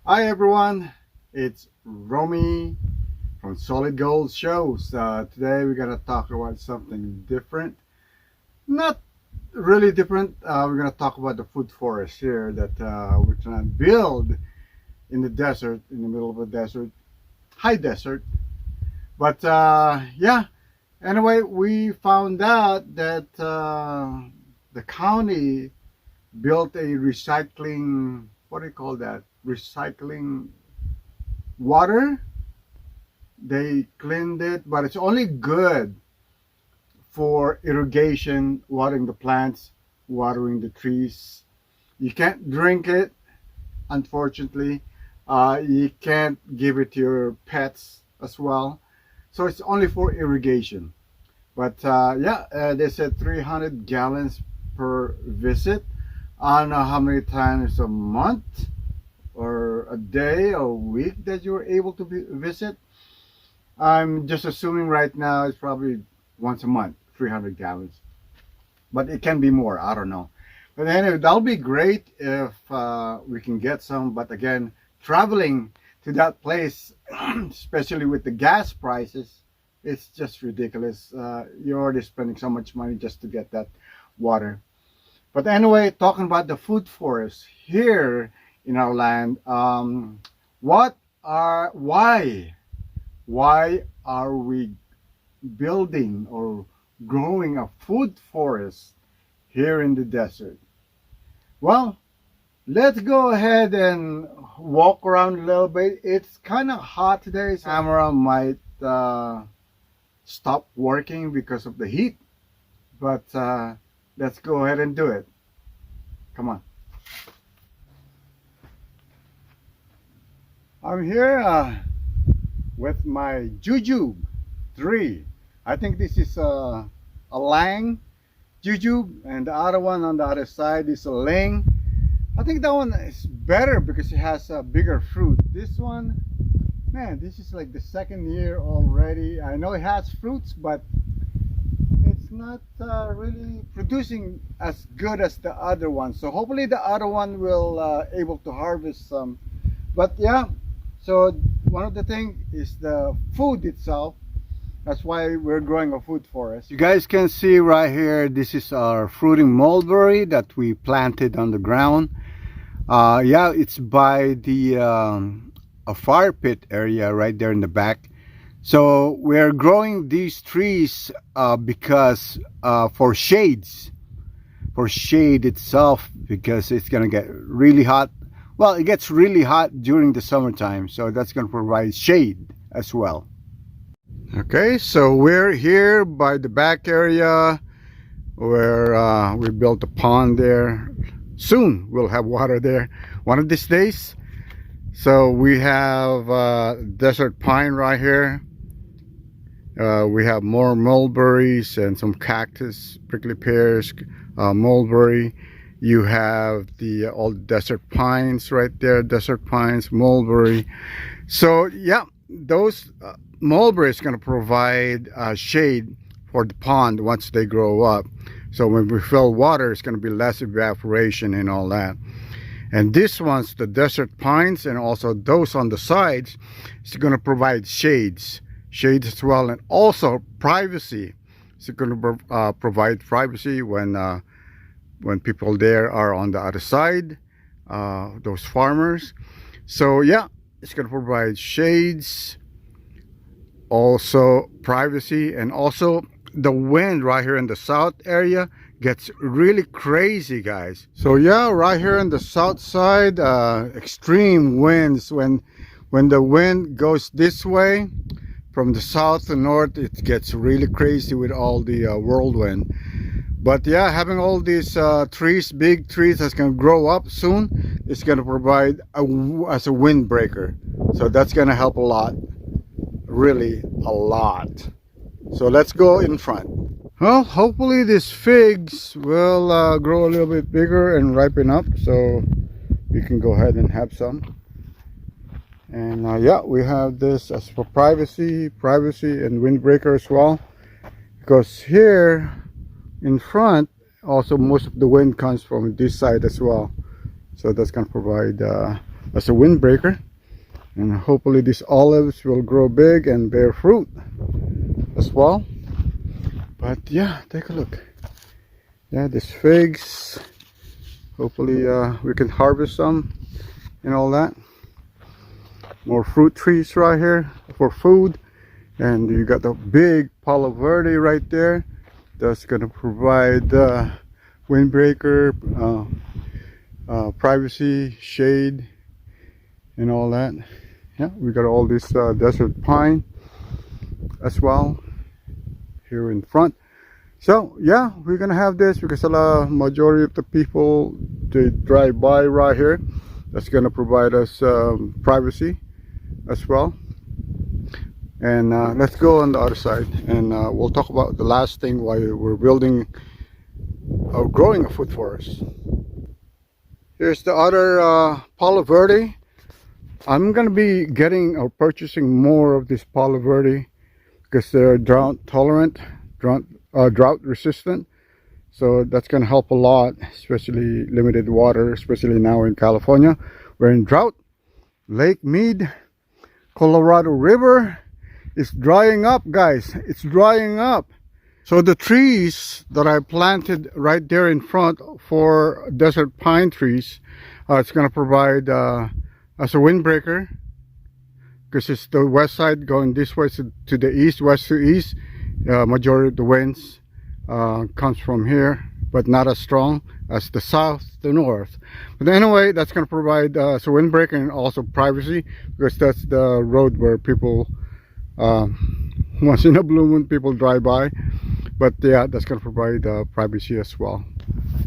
Hi everyone, it's Romy from Solid Gold Shows. Today we're gonna talk about something different. Not really different. We're gonna talk about the food forest here that we're trying to build in the desert, in the middle of a desert, high desert. But yeah, anyway, we found out that the county built a recycling. What do you call that? Recycling water. They cleaned it, but it's only good for irrigation, watering the plants, watering the trees. You can't drink it, unfortunately. You can't give it to your pets as well. So it's only for irrigation. But they said 300 gallons per visit. I don't know how many times a month or a day or a week that you're able to visit. I'm just assuming right now it's probably once a month, 300 gallons. But it can be more, I don't know. But anyway, that'll be great if we can get some. But again, traveling to that place, especially with the gas prices, it's just ridiculous. You're already spending so much money just to get that water. But anyway, talking about the food forest here in our land, why are we building or growing a food forest here in the desert? Well, let's go ahead and walk around a little bit. It's kind of hot today. So camera might stop working because of the heat, but let's go ahead and do it. Come on. I'm here with my Jujube 3. I think this is a Lang Jujube, and the other one on the other side is a Ling. I think that one is better because it has a bigger fruit. This one, man, this is like the second year already. I know it has fruits, but it's not really producing as good as the other one. So hopefully the other one will able to harvest some. But yeah, so one of the things is the food itself. That's why we're growing a food forest. You guys can see right here, this is our fruiting mulberry that we planted on the ground. Yeah, it's by the a fire pit area right there in the back. So we're growing these trees because for shades, for shade itself, because it's gonna get really hot. Well, it gets really hot during the summertime, so that's gonna provide shade as well. Okay, so we're here by the back area where we built a pond there. Soon we'll have water there one of these days. So we have desert pine right here. We have more mulberries and some cactus, prickly pears, mulberry. You have the old desert pines right there, desert pines, mulberry. So yeah, those mulberry is going to provide shade for the pond once they grow up. So when we fill water, it's going to be less evaporation and all that. And this one's the desert pines, and also those on the sides, it's going to provide shades as well, and also privacy. It's going to provide privacy when people there are on the other side, those farmers. So yeah, it's going to provide shades, also privacy, and also the wind right here in the south area gets really crazy, guys. So yeah, right here on the south side, extreme winds. When the wind goes this way from the south to north, it gets really crazy with all the whirlwind. But yeah, having all these trees, big trees that's going to grow up soon, it's going to provide as a windbreaker. So that's going to help a lot, really a lot. So let's go in front. Well, hopefully these figs will grow a little bit bigger and ripen up, so we can go ahead and have some. And yeah, we have this as for privacy and windbreaker as well, because here in front also most of the wind comes from this side as well. So that's going to provide as a windbreaker, and hopefully these olives will grow big and bear fruit as well. But yeah, take a look. Yeah, these figs, hopefully we can harvest some and all that. More fruit trees right here for food. And you got the big Palo Verde right there. That's going to provide windbreaker, privacy, shade, and all that. Yeah, we got all this desert pine as well here in front. So yeah, we're gonna have this because a majority of the people, they drive by right here. That's gonna provide us privacy as well. And let's go on the other side, and we'll talk about the last thing why we're building or growing a food forest. Here's the other Palo Verde. I'm gonna be getting or purchasing more of this Palo Verde because they're drought tolerant, drought resistant. So that's gonna help a lot, especially limited water, especially now in California. We're in drought. Lake Mead, Colorado River is drying up, guys. It's drying up. So the trees that I planted right there in front for desert pine trees, it's gonna provide as a windbreaker, because it's the west side going this way to the east, west to east. Majority of the winds comes from here, but not as strong as the south to north. But anyway, that's going to provide as a windbreaker and also privacy, because that's the road where people once in a blue moon people drive by. But yeah, that's going to provide privacy as well.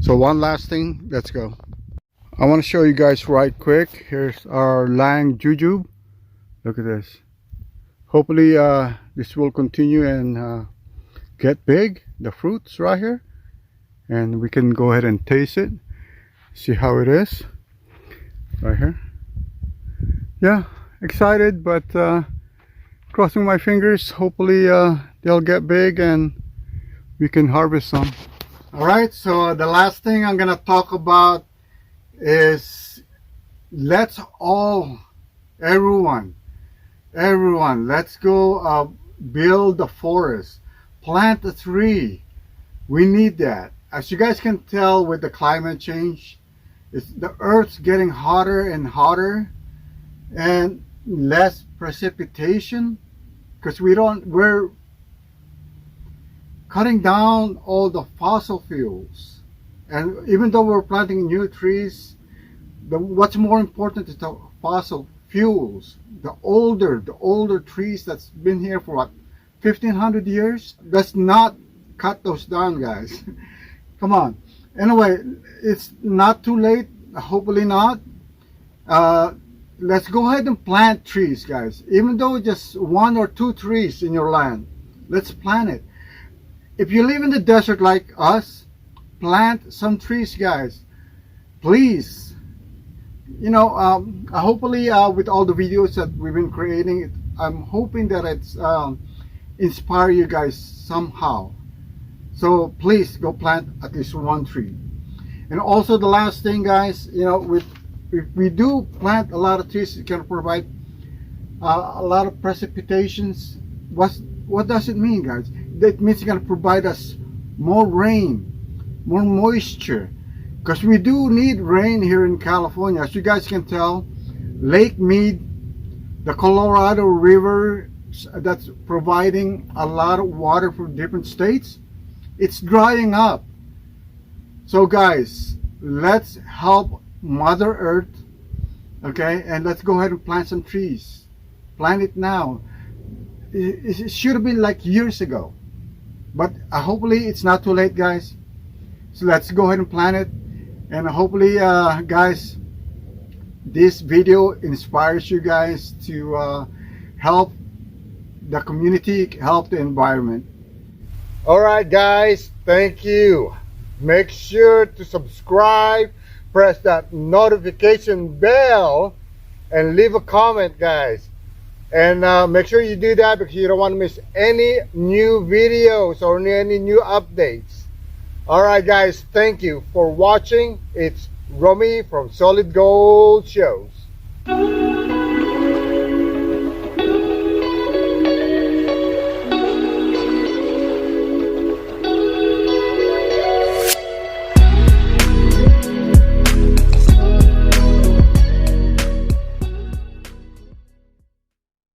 So one last thing, let's go. I want to show you guys right quick. Here's our Lang Jujube. Look at this. Hopefully this will continue and get big, the fruits right here, and we can go ahead and taste it, see how it is right here. Yeah, excited, but crossing my fingers. Hopefully they'll get big and we can harvest some. All right, so the last thing I'm gonna talk about is, let's all, everyone, let's go build a forest, plant a tree. We need that. As you guys can tell with the climate change, the earth's getting hotter and hotter, and less precipitation, because we're cutting down all the fossil fuels. And even though we're planting new trees, what's more important is the fossil fuels. The older trees that's been here for what, 1,500 years? Let's not cut those down, guys. Come on. Anyway, it's not too late. Hopefully not. Let's go ahead and plant trees, guys. Even though just 1 or 2 trees in your land, let's plant it. If you live in the desert like us, plant some trees, guys, please. You know, hopefully with all the videos that we've been creating, I'm hoping that it's inspire you guys somehow. So please go plant at least 1 tree. And also the last thing, guys, you know, if we do plant a lot of trees, it can provide a lot of precipitations. What does it mean, guys? That means it's going to provide us more rain, more moisture, because we do need rain here in California. As you guys can tell, Lake Mead, the Colorado River, that's providing a lot of water for different states, it's drying up. So guys, let's help Mother Earth, okay? And let's go ahead and plant some trees. Plant it now. It should have been like years ago, but hopefully it's not too late, guys. So let's go ahead and plant it, and hopefully guys, this video inspires you guys to help the community, help the environment. All right, guys, thank you. Make sure to subscribe, press that notification bell, and leave a comment, guys. And make sure you do that because you don't want to miss any new videos or any new updates. All right, guys, thank you for watching. It's Romy from Solid Gold Shows. you.